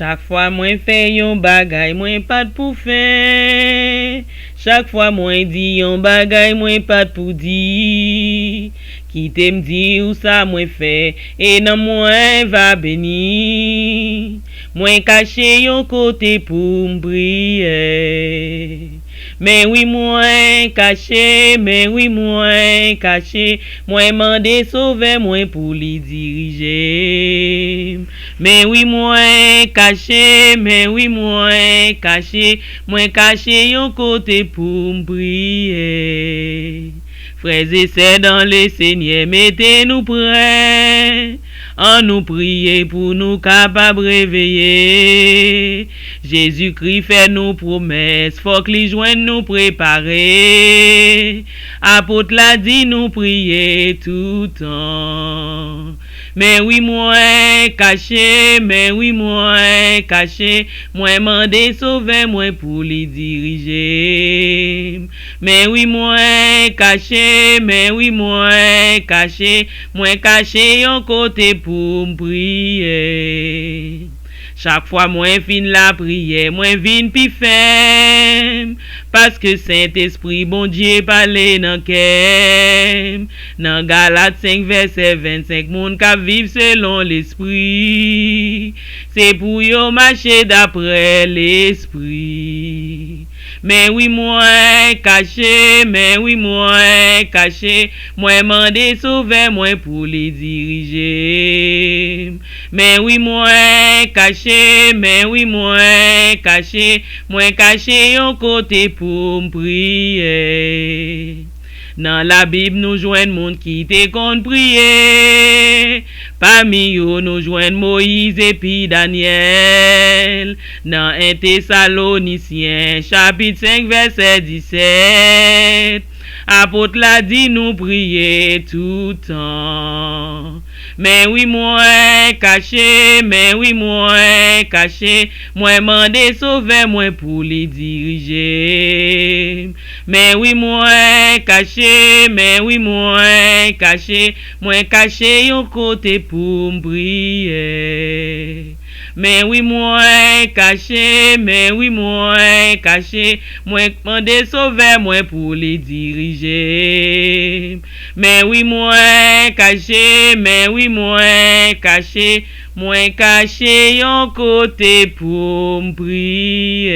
Chaque fois moi fais yon bagay, moi pas pour faire. Chaque fois moi dit yon bagay, moi pas pour dire. Qui t'aime dire où ça moi fait, et non moi va béni. Moi caché yon côté pour m'prier. Mais oui, moi caché, mais oui, moi caché, moi mandé sauver moi pour les diriger. Mais oui, moi caché, mais oui, moi caché yon côté pour m'prier. Frères et sœurs dans le Seigneur, mettez-nous prêts. En nous prier pour nous capables réveiller. Jésus-Christ fait nos promesses, faut que les joignent nous préparer. Apôtre l'a dit nous prier tout temps. Mais oui, moi caché, mais oui, moi caché, moi mandé sauver moi pour les diriger. Mais oui, moi caché, mais oui, moi caché yon côté pour m'prier. Chaque fois moi fin la prière, moi vin pi ferme. Parce que Saint-Esprit, bon Dieu, parle dans cœur. Dans Galates 5, verset 25, moun ka vive selon l'Esprit. C'est pour yo marcher d'après l'Esprit. Mais oui, moi caché, mais oui, moi caché, moi mandé sauver moi pour les diriger. Mais oui, moi caché, mais oui, moi caché yon côté pour m'prier. Dans la Bible, nous joignons monde qui te compte prier. Parmi eux, nous joignons Moïse et puis Daniel. Dans 1 Thessaloniciens, chapitre 5, verset 17. Apôtre l'a dit nous prier tout temps. Mais oui, moi caché, mais oui, moi caché, moi mandé sauver moi pour les diriger. Mais oui, moi caché, mais oui, moi caché yon côté pour m'prier. Mais oui, moi caché, mais oui, moi caché, moi mandé sauver moi pour les diriger. Mais oui, moi caché, mais oui, moi caché yon côté pour m'prier.